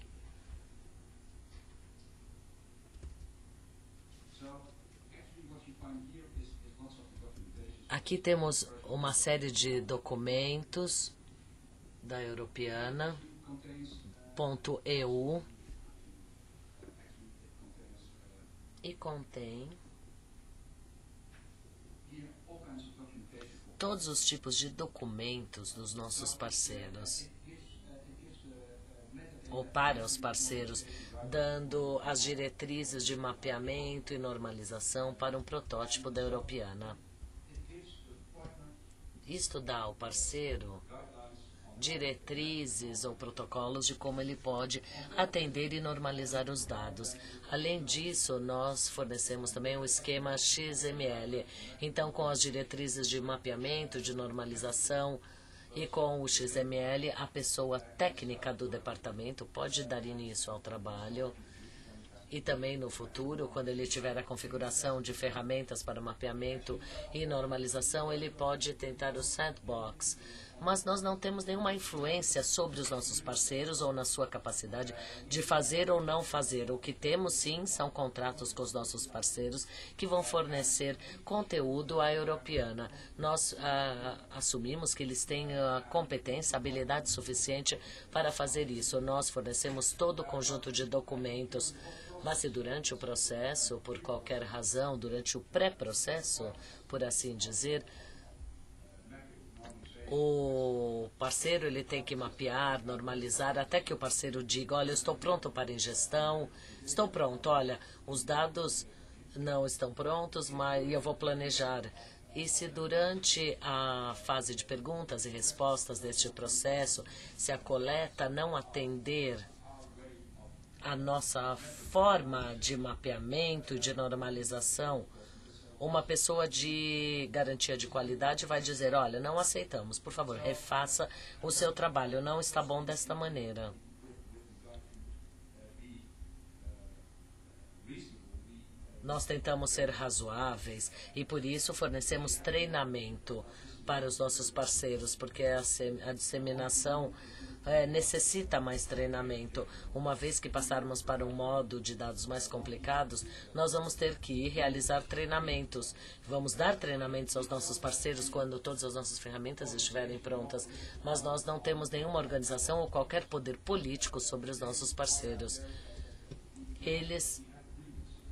Aqui temos uma série de documentos da Europeana, .eu, e contém todos os tipos de documentos dos nossos parceiros, ou para os parceiros, dando as diretrizes de mapeamento e normalização para um protótipo da Europeana. Isto dá ao parceiro diretrizes ou protocolos de como ele pode atender e normalizar os dados. Além disso, nós fornecemos também um esquema XML. Então, com as diretrizes de mapeamento, de normalização e com o XML, a pessoa técnica do departamento pode dar início ao trabalho. E também no futuro, quando ele tiver a configuração de ferramentas para mapeamento e normalização, ele pode tentar o sandbox. Mas nós não temos nenhuma influência sobre os nossos parceiros ou na sua capacidade de fazer ou não fazer. O que temos, sim, são contratos com os nossos parceiros que vão fornecer conteúdo à Europeana. Nós assumimos que eles têm a competência, a habilidade suficiente para fazer isso. Nós fornecemos todo o conjunto de documentos. Mas se durante o processo, por qualquer razão, durante o pré-processo, por assim dizer, O parceiro ele tem que mapear, normalizar, até que o parceiro diga, olha, eu estou pronto para ingestão, estou pronto, olha, os dados não estão prontos, mas eu vou planejar. E se durante a fase de perguntas e respostas deste processo, se a coleta não atender a nossa forma de mapeamento, de normalização, uma pessoa de garantia de qualidade vai dizer, olha, não aceitamos, por favor, refaça o seu trabalho, não está bom desta maneira. Nós tentamos ser razoáveis e por isso fornecemos treinamento para os nossos parceiros, porque a disseminação necessita mais treinamento. Uma vez que passarmos para um modo de dados mais complicados, nós vamos ter que ir realizar treinamentos. Vamos dar treinamentos aos nossos parceiros quando todas as nossas ferramentas estiverem prontas, mas nós não temos nenhuma organização ou qualquer poder político sobre os nossos parceiros.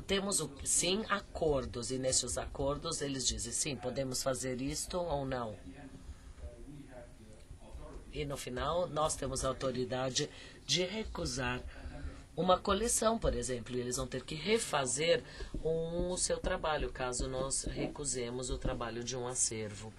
Temos, sim, acordos, e nesses acordos eles dizem, sim, podemos fazer isto ou não. E no final, nós temos a autoridade de recusar uma coleção, por exemplo. E eles vão ter que refazer o seu trabalho, caso nós recusemos o trabalho de um acervo.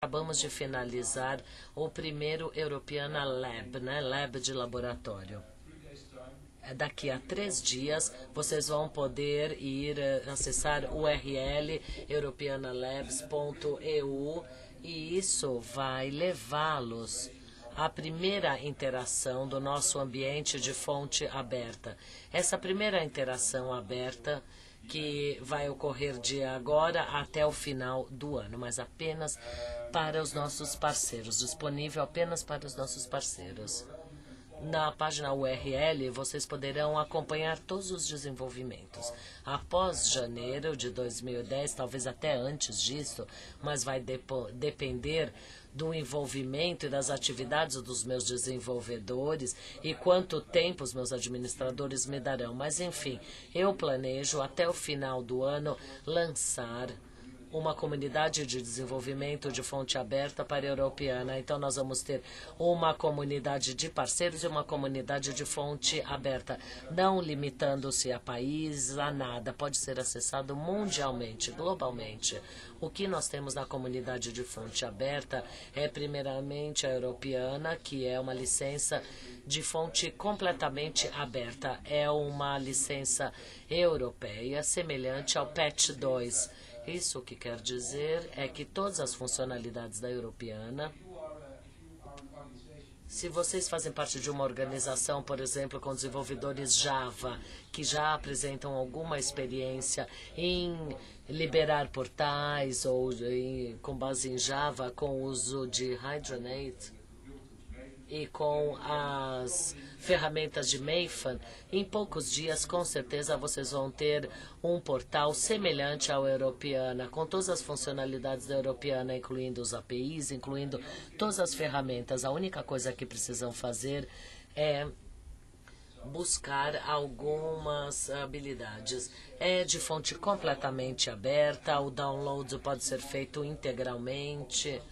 Acabamos de finalizar o primeiro Europeana Lab, né? Lab de laboratório. Daqui a 3 dias, vocês vão poder ir acessar o URL europeanalabs.eu e isso vai levá-los à primeira interação do nosso ambiente de fonte aberta. Essa primeira interação aberta que vai ocorrer de agora até o final do ano, mas apenas para os nossos parceiros, disponível apenas para os nossos parceiros. Na página URL, vocês poderão acompanhar todos os desenvolvimentos. Após janeiro de 2010, talvez até antes disso, mas vai depender do envolvimento e das atividades dos meus desenvolvedores e quanto tempo os meus administradores me darão. Mas, enfim, eu planejo até o final do ano lançar uma comunidade de desenvolvimento de fonte aberta para a Europeana. Então, nós vamos ter uma comunidade de parceiros e uma comunidade de fonte aberta, não limitando-se a país, a nada. Pode ser acessado mundialmente, globalmente. O que nós temos na comunidade de fonte aberta é, primeiramente, a Europeana, que é uma licença de fonte completamente aberta. É uma licença europeia, semelhante ao PET 2. Isso o que quer dizer é que todas as funcionalidades da Europeana, se vocês fazem parte de uma organização, por exemplo, com desenvolvedores Java, que já apresentam alguma experiência em liberar portais ou com base em Java, com o uso de Hydronet e com as ferramentas de Mayfan, em poucos dias, com certeza, vocês vão ter um portal semelhante ao Europeana, com todas as funcionalidades da Europeana, incluindo os APIs, incluindo todas as ferramentas. A única coisa que precisam fazer é buscar algumas habilidades. É de fonte completamente aberta, o download pode ser feito integralmente.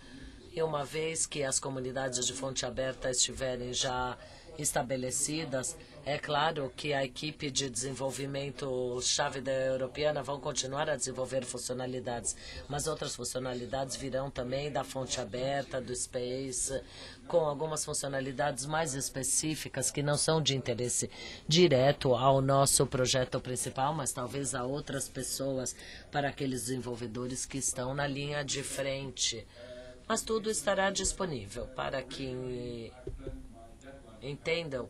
E uma vez que as comunidades de fonte aberta estiverem já estabelecidas, É claro que a equipe de desenvolvimento chave da Europeana vão continuar a desenvolver funcionalidades, mas outras funcionalidades virão também da fonte aberta, do Space, com algumas funcionalidades mais específicas que não são de interesse direto ao nosso projeto principal, mas talvez a outras pessoas, para aqueles desenvolvedores que estão na linha de frente. Mas tudo estará disponível para que entendam.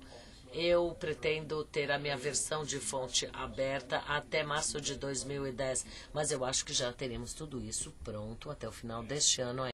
Eu pretendo ter a minha versão de fonte aberta até março de 2010, mas eu acho que já teremos tudo isso pronto até o final deste ano.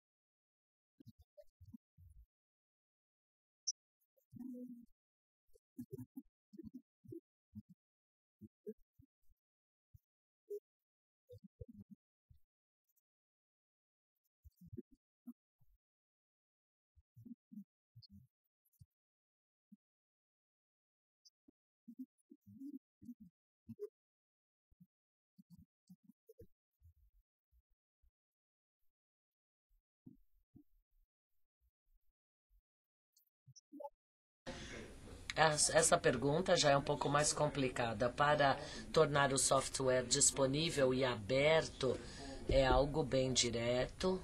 Essa pergunta já é um pouco mais complicada. Para tornar o software disponível e aberto, é algo bem direto.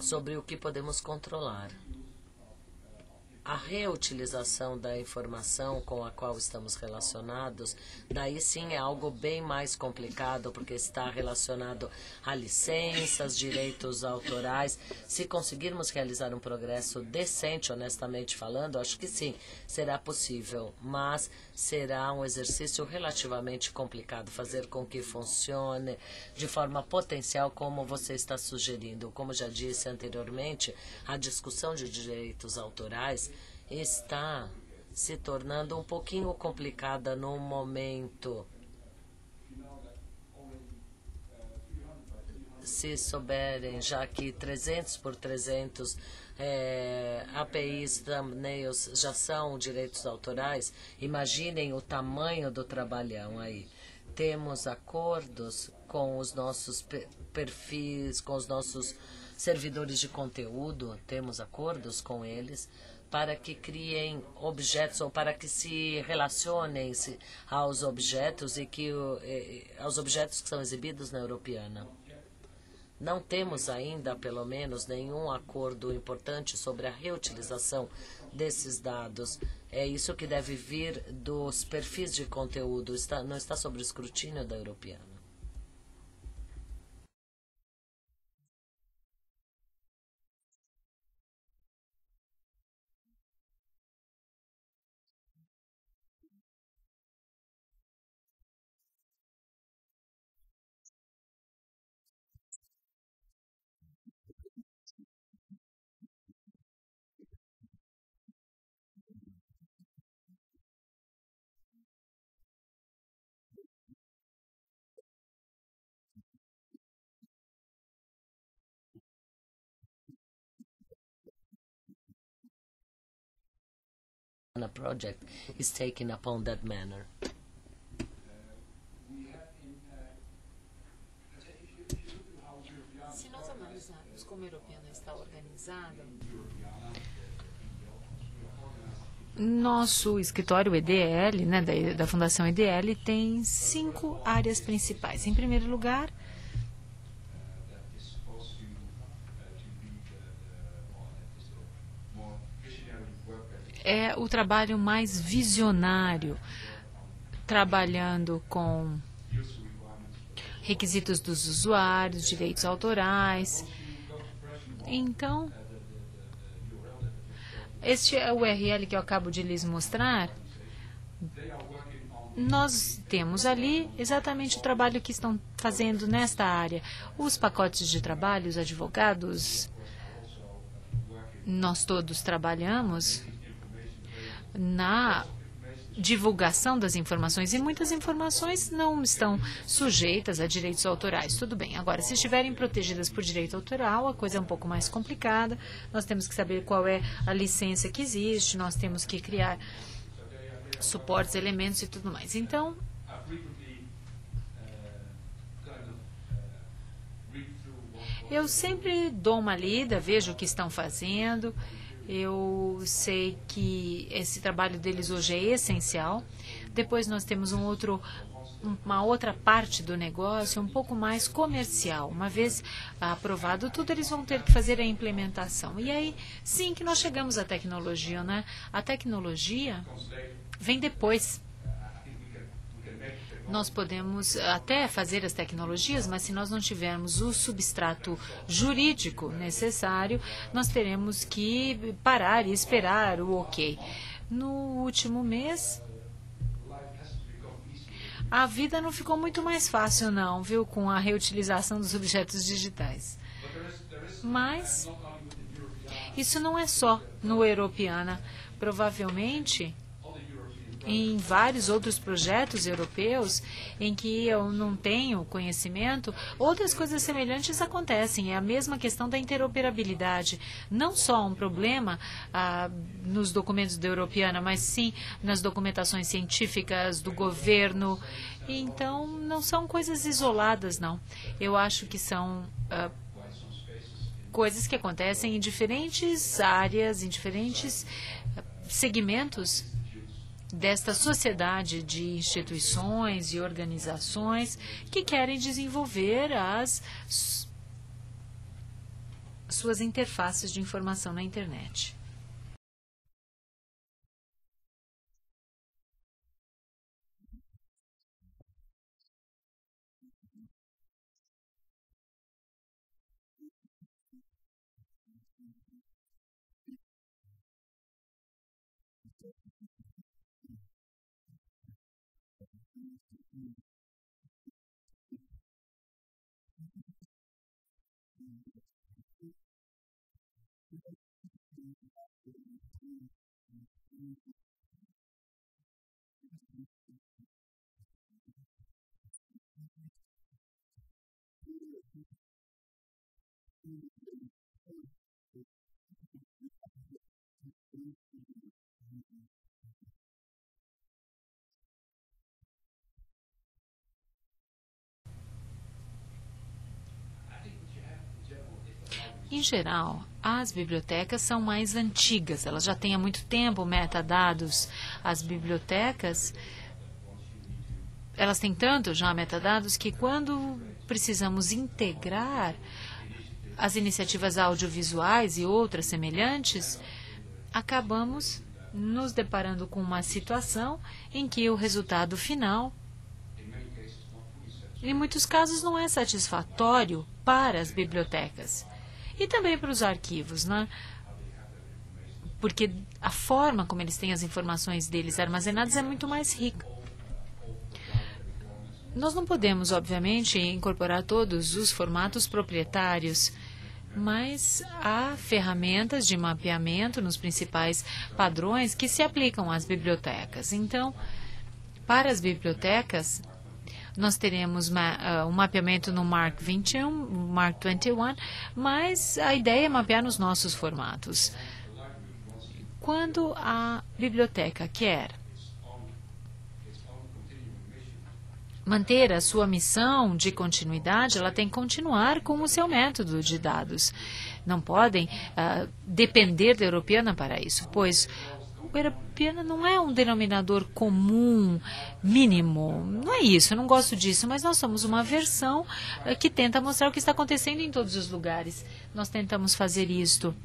Sobre o que podemos controlar. A reutilização da informação com a qual estamos relacionados, daí sim é algo bem mais complicado, porque está relacionado a licenças, direitos autorais. Se conseguirmos realizar um progresso decente, honestamente falando, acho que sim, será possível, mas será um exercício relativamente complicado fazer com que funcione de forma potencial como você está sugerindo. Como já disse anteriormente, a discussão de direitos autorais está se tornando um pouquinho complicada no momento. Se souberem, já que 300 por 300 APIs, thumbnails já são direitos autorais, imaginem o tamanho do trabalhão aí. Temos acordos com os nossos perfis, com os nossos servidores de conteúdo, temos acordos com eles para que criem objetos ou para que se relacionem aos objetos e que aos objetos que são exibidos na Europeana. Não temos ainda, pelo menos, nenhum acordo importante sobre a reutilização desses dados. É isso que deve vir dos perfis de conteúdo, não está sob o escrutínio da Europeana. A project is taken upon that manner. Se nós analisarmos como a Europeana está organizada, nosso escritório EDL, né, da Fundação EDL, tem 5 áreas principais. Em primeiro lugar, é o trabalho mais visionário, trabalhando com requisitos dos usuários, direitos autorais. Então, este é o URL que eu acabo de lhes mostrar. Nós temos ali exatamente o trabalho que estão fazendo nesta área. Os pacotes de trabalho, os advogados, nós todos trabalhamos na divulgação das informações, e muitas informações não estão sujeitas a direitos autorais. Tudo bem. Agora, se estiverem protegidas por direito autoral, a coisa é um pouco mais complicada. Nós temos que saber qual é a licença que existe, nós temos que criar suportes, elementos e tudo mais. Então, eu sempre dou uma lida, vejo o que estão fazendo. Eu sei que esse trabalho deles hoje é essencial. Depois nós temos uma outra parte do negócio um pouco mais comercial. Uma vez aprovado tudo, eles vão ter que fazer a implementação. E aí, sim, que nós chegamos à tecnologia, né? A tecnologia vem depois. Nós podemos até fazer as tecnologias, mas se nós não tivermos o substrato jurídico necessário, nós teremos que parar e esperar o ok. No último mês, a vida não ficou muito mais fácil, não, viu, com a reutilização dos objetos digitais. Mas isso não é só no Europeana. Provavelmente, em vários outros projetos europeus em que eu não tenho conhecimento, outras coisas semelhantes acontecem. É a mesma questão da interoperabilidade. Não só um problema nos documentos da Europeana, mas sim nas documentações científicas do governo. Então, não são coisas isoladas, não. Eu acho que são coisas que acontecem em diferentes áreas, em diferentes segmentos desta sociedade de instituições e organizações que querem desenvolver as suas interfaces de informação na internet. Em geral, as bibliotecas são mais antigas, elas já têm há muito tempo metadados. As bibliotecas, elas têm tanto já metadados que quando precisamos integrar as iniciativas audiovisuais e outras semelhantes, acabamos nos deparando com uma situação em que o resultado final, em muitos casos, não é satisfatório para as bibliotecas e também para os arquivos, né? Porque a forma como eles têm as informações deles armazenadas é muito mais rica. Nós não podemos, obviamente, incorporar todos os formatos proprietários, mas há ferramentas de mapeamento nos principais padrões que se aplicam às bibliotecas. Então, para as bibliotecas, nós teremos um mapeamento no Mark 21, Mark 21, mas a ideia é mapear nos nossos formatos. Quando a biblioteca quer manter a sua missão de continuidade, ela tem que continuar com o seu método de dados. Não podem depender da Europeana para isso, pois o Europeana não é um denominador comum, mínimo. Não é isso, eu não gosto disso, mas nós somos uma versão que tenta mostrar o que está acontecendo em todos os lugares. Nós tentamos fazer isto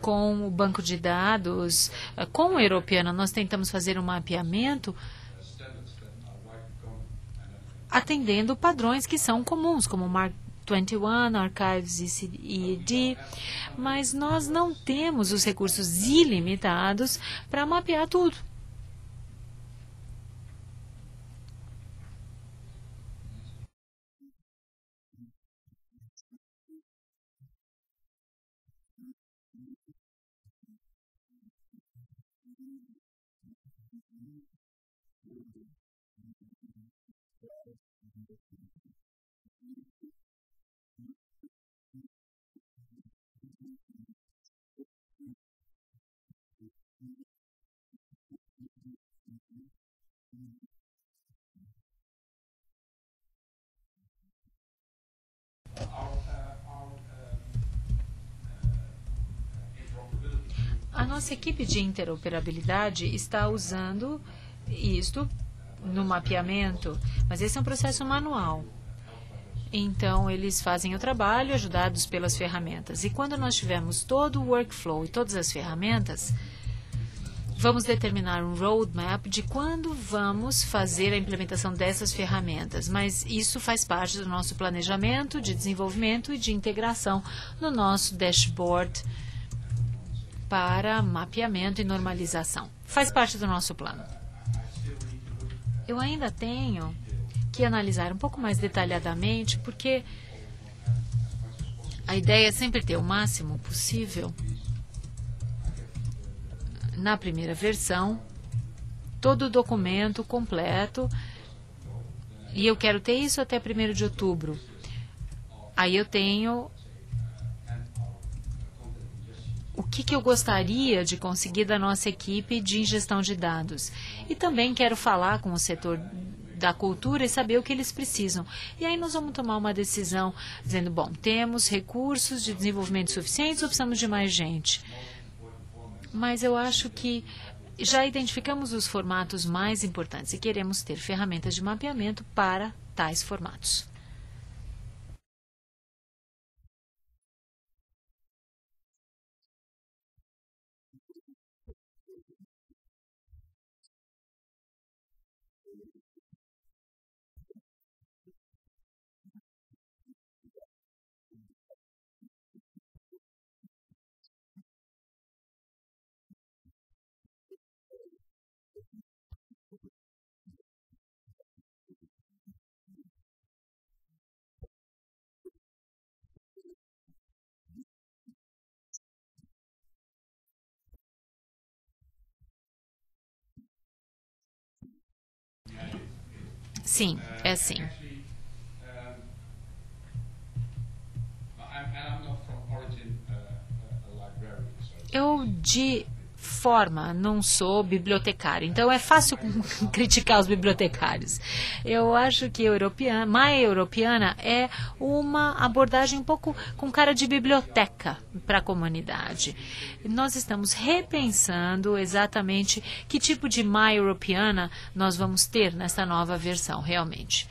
com o banco de dados, com o Europeana, nós tentamos fazer um mapeamento atendendo padrões que são comuns, como Mark 21, Archives e ED, mas nós não temos os recursos ilimitados para mapear tudo. nossa equipe de interoperabilidade está usando isto no mapeamento, mas esse é um processo manual. Então, eles fazem o trabalho ajudados pelas ferramentas. E quando nós tivermos todo o workflow e todas as ferramentas, vamos determinar um roadmap de quando vamos fazer a implementação dessas ferramentas. Mas isso faz parte do nosso planejamento de desenvolvimento e de integração no nosso dashboard para mapeamento e normalização. Faz parte do nosso plano. Eu ainda tenho que analisar um pouco mais detalhadamente, porque a ideia é sempre ter o máximo possível na primeira versão, todo o documento completo, e eu quero ter isso até 1º de outubro. Aí eu tenho o que eu gostaria de conseguir da nossa equipe de ingestão de dados. E também quero falar com o setor da cultura e saber o que eles precisam. E aí nós vamos tomar uma decisão dizendo, bom, temos recursos de desenvolvimento suficientes ou precisamos de mais gente? Mas eu acho que já identificamos os formatos mais importantes e queremos ter ferramentas de mapeamento para tais formatos. Sim, é assim. Eu, de forma, não sou bibliotecário, então é fácil criticar os bibliotecários. Eu acho que mais europeana é uma abordagem um pouco com cara de biblioteca para a comunidade. Nós estamos repensando exatamente que tipo de mais europeana nós vamos ter nessa nova versão, realmente.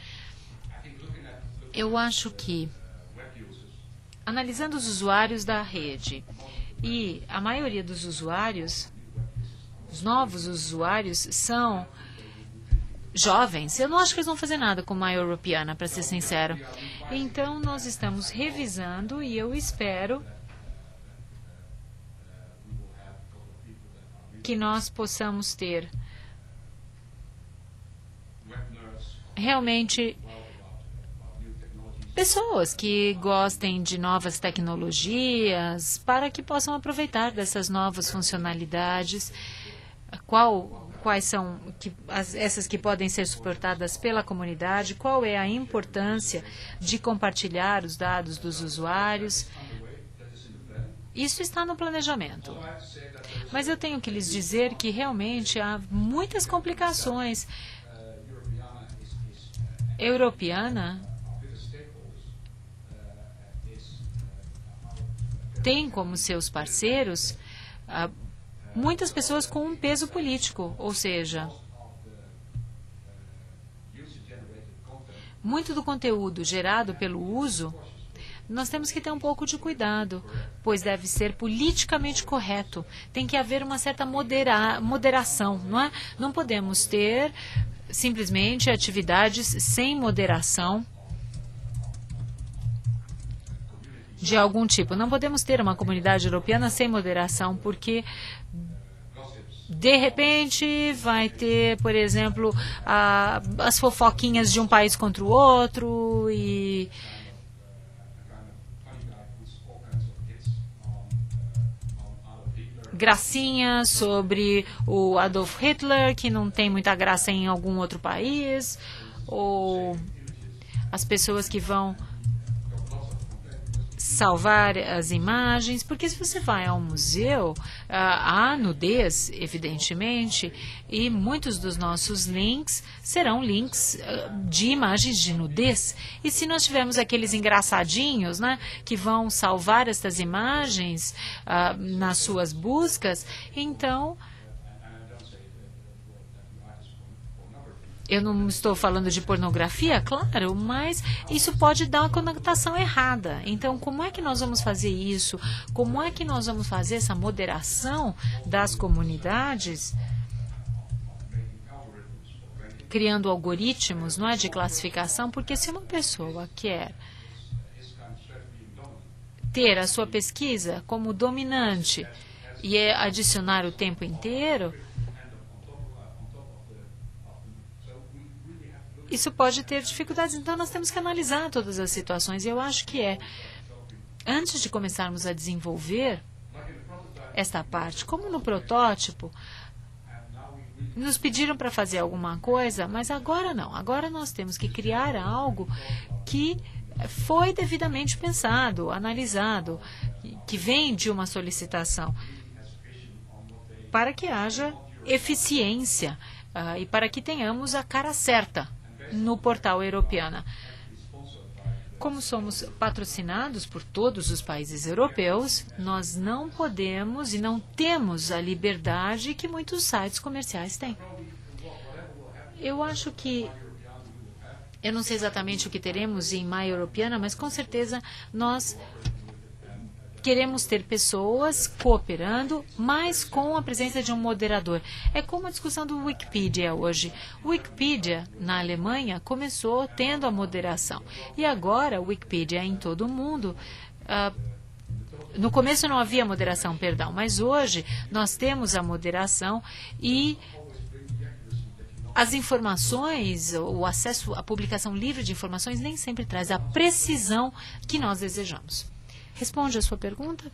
Eu acho que, analisando os usuários da rede, e a maioria dos usuários, os novos usuários, são jovens. Eu não acho que eles vão fazer nada com a europeana, para ser sincero. Então, nós estamos revisando e eu espero que nós possamos ter realmente pessoas que gostem de novas tecnologias para que possam aproveitar dessas novas funcionalidades. Quais são essas que podem ser suportadas pela comunidade? Qual é a importância de compartilhar os dados dos usuários? Isso está no planejamento. Mas eu tenho que lhes dizer que realmente há muitas complicações. Europeana tem como seus parceiros muitas pessoas com um peso político, ou seja, muito do conteúdo gerado pelo uso, nós temos que ter um pouco de cuidado, pois deve ser politicamente correto. Tem que haver uma certa moderação, não é? Não podemos ter simplesmente atividades sem moderação de algum tipo. Não podemos ter uma comunidade europeana sem moderação, porque de repente vai ter, por exemplo, as fofoquinhas de um país contra o outro e gracinhas sobre o Adolf Hitler, que não tem muita graça em algum outro país, ou as pessoas que vão salvar as imagens, porque se você vai ao museu, há nudez, evidentemente, e muitos dos nossos links serão links de imagens de nudez. E se nós tivermos aqueles engraçadinhos, né, que vão salvar estas imagens nas suas buscas, então... Eu não estou falando de pornografia, claro, mas isso pode dar uma conotação errada. Então, como é que nós vamos fazer isso? Como é que nós vamos fazer essa moderação das comunidades, criando algoritmos, não é, de classificação? Porque se uma pessoa quer ter a sua pesquisa como dominante e adicionar o tempo inteiro, isso pode ter dificuldades. Então, nós temos que analisar todas as situações. E eu acho que antes de começarmos a desenvolver esta parte, como no protótipo, nos pediram para fazer alguma coisa, mas agora não. Agora nós temos que criar algo que foi devidamente pensado, analisado, que vem de uma solicitação, para que haja eficiência e para que tenhamos a cara certa no portal Europeana. Como somos patrocinados por todos os países europeus, nós não podemos e não temos a liberdade que muitos sites comerciais têm. Eu acho que, eu não sei exatamente o que teremos em My Europeana, mas com certeza nós queremos ter pessoas cooperando, mas com a presença de um moderador. É como a discussão do Wikipedia hoje. O Wikipedia, na Alemanha, começou tendo a moderação. E agora, o Wikipedia em todo o mundo... no começo não havia moderação, perdão, mas hoje nós temos a moderação e as informações, o acesso à publicação livre de informações nem sempre traz a precisão que nós desejamos. Responde a sua pergunta?